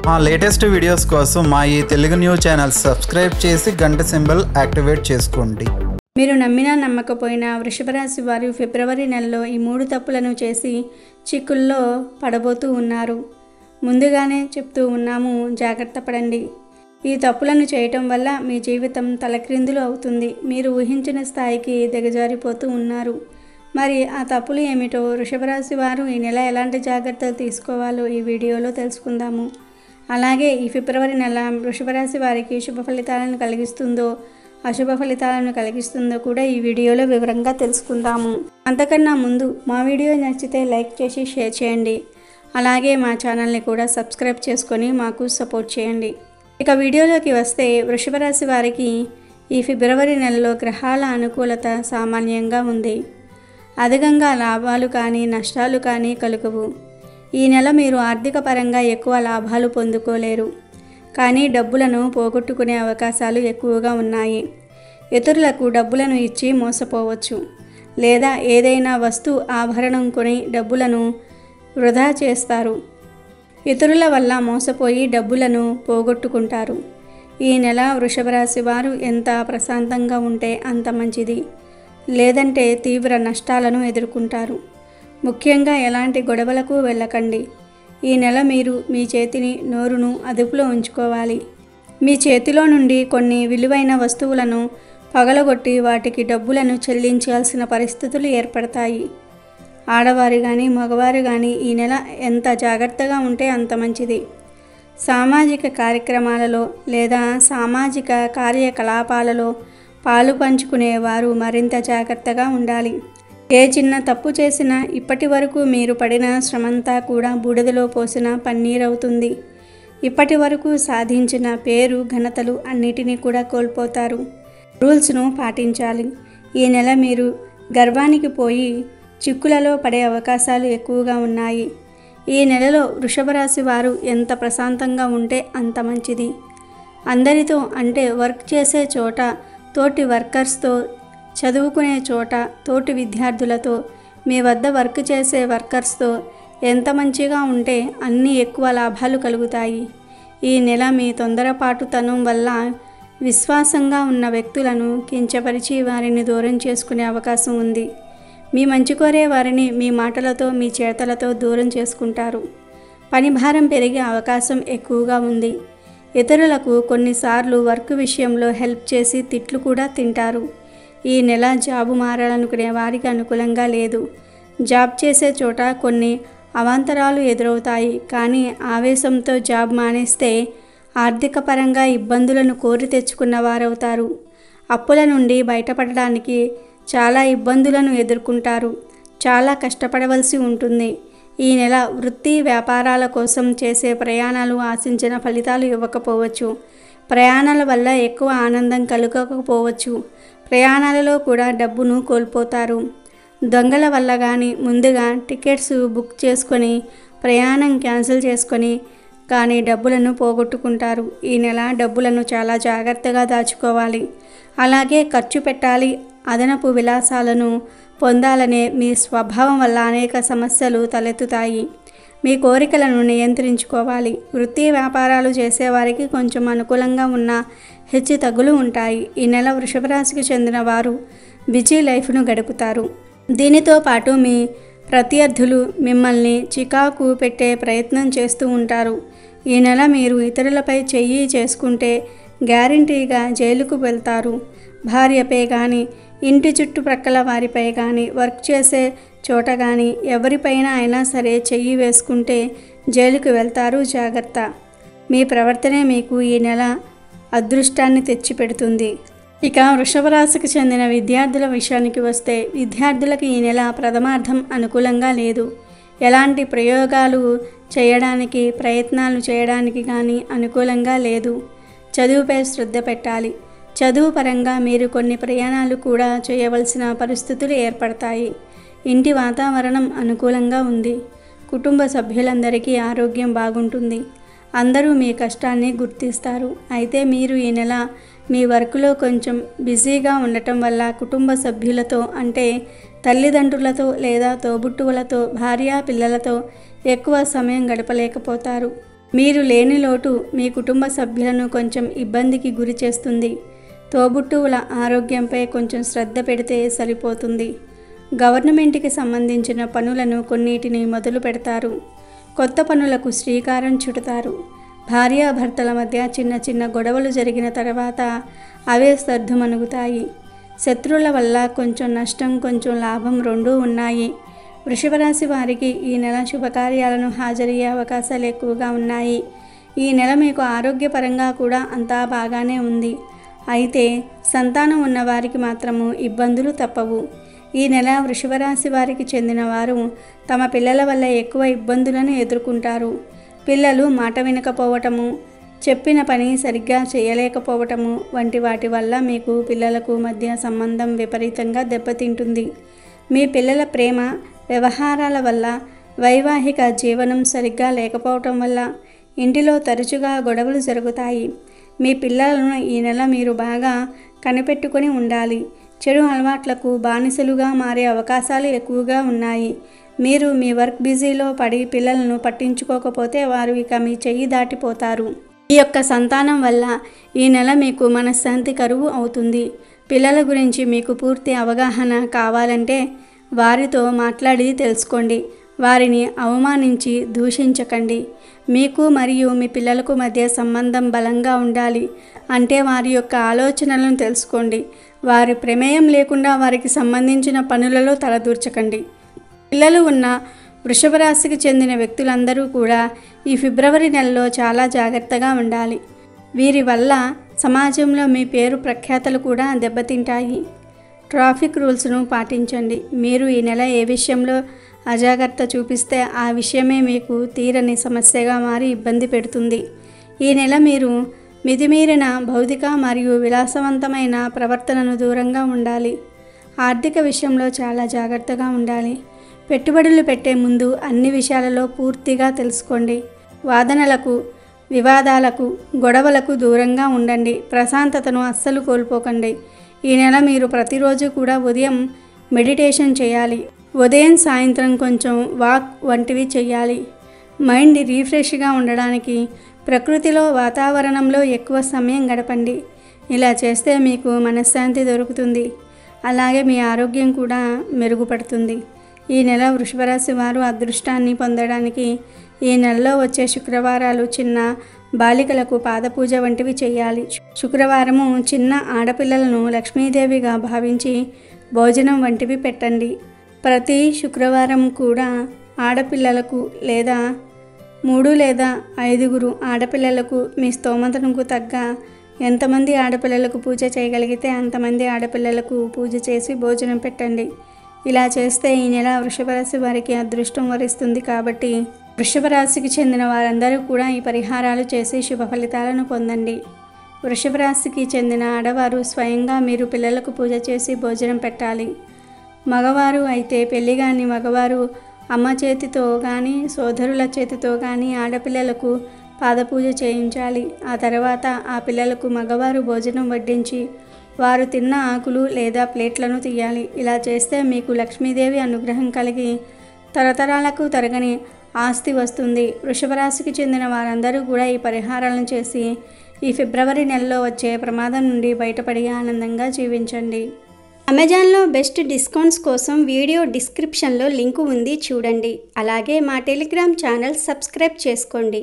మా latest videos కోసం మా ఈ తెలుగు న్యూస్ ఛానల్ సబ్స్క్రైబ్ చేసి గంట సింబల్ యాక్టివేట్ చేసుకోండి. మీరు నమ్మినా నమ్మకపోయినా వృషభ రాశి వారు ఫిబ్రవరి నెలలో ఈ 3 తప్పులను చేసి చిక్కుల్లో పడబోతూ ఉన్నారు. ముందుగానే చెప్తూ ఉన్నాము, జాగ్రత్త పడండి. ఈ తప్పులను చేయటం వల్ల మీ జీవితం తలక్రిందులు అవుతుంది. మీరు ఊహించిన స్థాయికి దిగజారిపోతూ ఉన్నారు. మరి ఆ తప్పులు ఏమిటో, వృషభ రాశి వారు ఈ నెల ఎలాంటి జాగ్రత్తలు తీసుకోవాలో ఈ వీడియోలో తెలుసుకుందాము. అలాగే ఈ ఫిబ్రవరి నెల వృషభ రాశి వారికి శుభ ఫలితాలను కలిగిస్తుందో అశుభ ఫలితాలను కలిగిస్తుందో కూడా ఈ వీడియోలో వివరంగా తెలుసుకుందాము. అంతకన్నా ముందు మా వీడియో నచ్చితే లైక్ చేసి షేర్ చేయండి. అలాగే మా ఛానల్ని కూడా సబ్స్క్రైబ్ చేసుకొని మాకు సపోర్ట్ చేయండి. ఇక వీడియోలోకి వస్తే, వృషభ రాశి వారికి ఈ ఫిబ్రవరి నెలలో గ్రహాల అనుకూలత సామాన్యంగా ఉంది. అధికంగా లాభాలు కానీ నష్టాలు కానీ కలుగవు. ఈ నెల మీరు ఆర్థిక పరంగా ఎక్కువ లాభాలు పొందుకోలేరు, కానీ డబ్బులను పోగొట్టుకునే అవకాశాలు ఎక్కువగా ఉన్నాయి. ఇతరులకు డబ్బులను ఇచ్చి మోసపోవచ్చు, లేదా ఏదైనా ఆభరణం కొని డబ్బులను వృధా చేస్తారు. ఇతరుల వల్ల మోసపోయి డబ్బులను పోగొట్టుకుంటారు. ఈ నెల వృషభ రాశి వారు ఎంత ప్రశాంతంగా ఉంటే అంత మంచిది, లేదంటే తీవ్ర నష్టాలను ఎదుర్కొంటారు. ముఖ్యంగా ఎలాంటి గొడవలకు వెళ్ళకండి. ఈ నెల మీరు మీ చేతిని, నోరును అదుపులో ఉంచుకోవాలి. మీ చేతిలో నుండి కొన్ని విలువైన వస్తువులను పగలగొట్టి వాటికి డబ్బులను చెల్లించాల్సిన పరిస్థితులు ఏర్పడతాయి. ఆడవారు కానీ మగవారు కానీ ఈ నెల ఎంత జాగ్రత్తగా ఉంటే అంత మంచిది. సామాజిక కార్యక్రమాలలో లేదా సామాజిక కార్యకలాపాలలో పాలు పంచుకునేవారు మరింత జాగ్రత్తగా ఉండాలి. ఏ చిన్న తప్పు చేసినా ఇప్పటి వరకు మీరు పడిన శ్రమంతా కూడా బూడిదలో పోసిన పన్నీరవుతుంది. ఇప్పటి వరకు సాధించిన పేరు, ఘనతలు అన్నిటినీ కూడా కోల్పోతారు. రూల్స్ను పాటించాలి. ఈ నెల మీరు గర్వానికి పోయి చిక్కులలో పడే అవకాశాలు ఎక్కువగా ఉన్నాయి. ఈ నెలలో వృషభ రాశి వారు ఎంత ప్రశాంతంగా ఉంటే అంత మంచిది. అందరితో, అంటే వర్క్ చేసే చోట, తోటి వర్కర్స్తో, చదువుకునే చోట తోటి విద్యార్థులతో, మీ వద్ద వర్క్ చేసే వర్కర్స్తో ఎంత మంచిగా ఉంటే అన్ని ఎక్కువ లాభాలు కలుగుతాయి. ఈ నెల మీ తొందరపాటుతనం వల్ల విశ్వాసంగా ఉన్న వ్యక్తులను కించపరిచి వారిని దూరం చేసుకునే అవకాశం ఉంది. మీ మంచి కోరే వారిని మీ మాటలతో, మీ చేతలతో దూరం చేసుకుంటారు. పని భారం పెరిగే అవకాశం ఎక్కువగా ఉంది. ఇతరులకు కొన్నిసార్లు వర్క్ విషయంలో హెల్ప్ చేసి తిట్లు కూడా తింటారు. ఈ నెల జాబు మారాలనుకునే వారికి అనుకూలంగా లేదు. జాబ్ చేసే చోట కొన్ని అవాంతరాలు ఎదురవుతాయి, కానీ ఆవేశంతో జాబ్ మానేస్తే ఆర్థిక పరంగా ఇబ్బందులను కోరి తెచ్చుకున్న వారవుతారు. అప్పుల నుండి బయటపడడానికి చాలా ఇబ్బందులను ఎదుర్కొంటారు. చాలా కష్టపడవలసి ఉంటుంది. ఈ నెల వృత్తి వ్యాపారాల కోసం చేసే ప్రయాణాలు ఆశించిన ఫలితాలు ఇవ్వకపోవచ్చు. ప్రయాణాల వల్ల ఎక్కువ ఆనందం కలగకపోవచ్చు. ప్రయాణాలలో కూడా డబ్బును కోల్పోతారు. దొంగల వల్ల కానీ, ముందుగా టికెట్స్ బుక్ చేసుకొని ప్రయాణం క్యాన్సిల్ చేసుకొని కానీ డబ్బులను పోగొట్టుకుంటారు. ఈ నెల డబ్బులను చాలా జాగ్రత్తగా దాచుకోవాలి. అలాగే ఖర్చు పెట్టాలి. అదనపు విలాసాలను పొందాలనే మీ స్వభావం వల్ల అనేక సమస్యలు తలెత్తుతాయి. మీ కోరికలను నియంత్రించుకోవాలి. వృత్తి వ్యాపారాలు చేసేవారికి కొంచెం అనుకూలంగా ఉన్న హెచ్చు తగ్గులు ఉంటాయి. ఈ నెల వృషభ రాశికి చెందిన వారు బిజీ లైఫ్ను గడుపుతారు. దీనితో పాటు మీ ప్రత్యర్థులు మిమ్మల్ని చికాకు పెట్టే ప్రయత్నం చేస్తూ ఉంటారు. ఈ నెల మీరు ఇతరులపై చెయ్యి చేసుకుంటే గ్యారంటీగా జైలుకు వెళ్తారు. భార్యపై కానీ, ఇంటి చుట్టుప్రక్కల వారిపై కానీ, వర్క్ చేసే చోట కానీ ఎవరిపైన అయినా సరే చెయ్యి వేసుకుంటే జైలుకు వెళ్తారు. జాగ్రత్త. మీ ప్రవర్తనే మీకు ఈ నెల అదృష్టాన్ని తెచ్చిపెడుతుంది. ఇక వృషభ రాశికి చెందిన విద్యార్థుల విషయానికి వస్తే, విద్యార్థులకు ఈ నెల ప్రథమార్థం అనుకూలంగా లేదు. ఎలాంటి ప్రయోగాలు చేయడానికి, ప్రయత్నాలు చేయడానికి కానీ అనుకూలంగా లేదు. చదువుపై శ్రద్ధ పెట్టాలి. చదువు పరంగా మీరు కొన్ని ప్రయాణాలు కూడా చేయవలసిన పరిస్థితులు ఏర్పడతాయి. ఇంటి వాతావరణం అనుకూలంగా ఉంది. కుటుంబ సభ్యులందరికీ ఆరోగ్యం బాగుంటుంది. అందరూ మీ కష్టాన్ని గుర్తిస్తారు. అయితే మీరు ఈ నెల మీ వర్క్లో కొంచెం బిజీగా ఉండటం వల్ల కుటుంబ సభ్యులతో, అంటే తల్లిదండ్రులతో లేదా తోబుట్టువులతో, భార్య పిల్లలతో ఎక్కువ సమయం గడపలేకపోతారు. మీరు లేని లోటు మీ కుటుంబ సభ్యులను కొంచెం ఇబ్బందికి గురి చేస్తుంది. తోబుట్టువుల ఆరోగ్యంపై కొంచెం శ్రద్ధ పెడితే సరిపోతుంది. గవర్నమెంట్కి సంబంధించిన పనులను కొన్నిటిని మొదలు పెడతారు. కొత్త పనులకు శ్రీకారం చుడతారు. భార్యాభర్తల మధ్య చిన్న చిన్న గొడవలు జరిగిన తర్వాత అవే సర్దుమణుగుతాయి. శత్రువుల వల్ల కొంచెం నష్టం, కొంచెం లాభం రెండూ ఉన్నాయి. వృషభ రాశి వారికి ఈ నెల శుభకార్యాలను హాజరయ్యే అవకాశాలు ఎక్కువగా ఉన్నాయి. ఈ నెల మీకు ఆరోగ్యపరంగా కూడా అంతా బాగానే ఉంది. అయితే సంతానం ఉన్నవారికి మాత్రము ఇబ్బందులు తప్పవు. ఈ నెల వృషభ రాశి వారికి చెందిన వారు తమ పిల్లల వల్ల ఎక్కువ ఇబ్బందులను ఎదుర్కొంటారు. పిల్లలు మాట వినకపోవటము, చెప్పిన పని సరిగ్గా చేయలేకపోవటము వంటి వాటి వల్ల మీకు పిల్లలకు మధ్య సంబంధం విపరీతంగా దెబ్బతింటుంది. మీ పిల్లల ప్రేమ వ్యవహారాల వల్ల, వైవాహిక జీవనం సరిగ్గా లేకపోవటం వల్ల ఇంటిలో తరచుగా గొడవలు జరుగుతాయి. మీ పిల్లలను ఈ నెల మీరు బాగా కనిపెట్టుకొని ఉండాలి. చెడు అలవాట్లకు బానిసలుగా మారే అవకాశాలు ఎక్కువగా ఉన్నాయి. మీరు మీ వర్క్ బిజీలో పడి పిల్లలను పట్టించుకోకపోతే వారు ఇక మీ చెయ్యి దాటిపోతారు. ఈ యొక్క సంతానం వల్ల ఈ నెల మీకు మనశ్శాంతి కరువు అవుతుంది. పిల్లల గురించి మీకు పూర్తి అవగాహన కావాలంటే వారితో మాట్లాడి తెలుసుకోండి. వారిని అవమానించి దూషించకండి. మీకు మరియు మీ పిల్లలకు మధ్య సంబంధం బలంగా ఉండాలి అంటే వారి యొక్క ఆలోచనలను తెలుసుకోండి. వారి ప్రమేయం లేకుండా వారికి సంబంధించిన పనులలో తలదూర్చకండి. పిల్లలు ఉన్న వృషభ రాశికి చెందిన వ్యక్తులందరూ కూడా ఈ ఫిబ్రవరి నెలలో చాలా జాగ్రత్తగా ఉండాలి. వీరి వల్ల సమాజంలో మీ పేరు ప్రఖ్యాతలు కూడా దెబ్బతింటాయి. ట్రాఫిక్ రూల్స్ను పాటించండి. మీరు ఈ నెల ఏ విషయంలో అజాగ్రత్త చూపిస్తే ఆ విషయమే మీకు తీరని సమస్యగా మారి ఇబ్బంది పెడుతుంది. ఈ నెల మీరు మితిమీరిన భౌతిక మరియు విలాసవంతమైన ప్రవర్తనను దూరంగా ఉండాలి. ఆర్థిక విషయంలో చాలా జాగ్రత్తగా ఉండాలి. పెట్టుబడులు పెట్టే ముందు అన్ని విషయాలలో పూర్తిగా తెలుసుకోండి. వాదనలకు, వివాదాలకు, గొడవలకు దూరంగా ఉండండి. ప్రశాంతతను అస్సలు కోల్పోకండి. ఈ నెల మీరు ప్రతిరోజు కూడా ఉదయం మెడిటేషన్ చేయాలి. ఉదయం సాయంత్రం కొంచెం వాక్ వంటివి చేయాలి. మైండ్ రీఫ్రెష్గా ఉండడానికి ప్రకృతిలో, వాతావరణంలో ఎక్కువ సమయం గడపండి. ఇలా చేస్తే మీకు మనశ్శాంతి దొరుకుతుంది. అలాగే మీ ఆరోగ్యం కూడా మెరుగుపడుతుంది. ఈ నెల వృషభ రాశి వారు అదృష్టాన్ని పొందడానికి ఈ నెలలో వచ్చే శుక్రవారాలు చిన్న బాలికలకు పాదపూజ వంటివి చేయాలి. శుక్రవారము చిన్న ఆడపిల్లలను లక్ష్మీదేవిగా భావించి భోజనం వంటివి పెట్టండి. ప్రతి శుక్రవారం కూడా ఆడపిల్లలకు లేదా 3 లేదా 5 ఆడపిల్లలకు మీ స్తోమతకు తగ్గ ఎంతమంది ఆడపిల్లలకు పూజ చేయగలిగితే అంతమంది ఆడపిల్లలకు పూజ చేసి భోజనం పెట్టండి. ఇలా చేస్తే ఈ నెల వృషభ రాశి వారికి అదృష్టం వరిస్తుంది. కాబట్టి వృషభ రాశికి చెందిన వారందరూ కూడా ఈ పరిహారాలు చేసి శుభ ఫలితాలను పొందండి. వృషభ రాశికి చెందిన ఆడవారు స్వయంగా మీరు పిల్లలకు పూజ చేసి భోజనం పెట్టాలి. మగవారు అయితే పెళ్లి కాని మగవారు అమ్మ చేతితో కానీ సోదరుల చేతితో కానీ ఆడపిల్లలకు పాదపూజ చేయించాలి. ఆ తర్వాత ఆ పిల్లలకు మగవారు భోజనం వడ్డించి వారు తిన్న ఆకులు లేదా ప్లేట్లను తీయాలి. ఇలా చేస్తే మీకు లక్ష్మీదేవి అనుగ్రహం కలిగి తరతరాలకు తరగని ఆస్తి వస్తుంది. వృషభ రాశికి చెందిన వారందరూ కూడా ఈ పరిహారాలను చేసి ఈ ఫిబ్రవరి నెలలో వచ్చే ప్రమాదం నుండి బయటపడి ఆనందంగా జీవించండి. అమెజాన్లో బెస్ట్ డిస్కౌంట్స్ కోసం వీడియో డిస్క్రిప్షన్లో లింకు ఉంది, చూడండి. అలాగే మా టెలిగ్రామ్ ఛానల్ సబ్స్క్రైబ్ చేసుకోండి.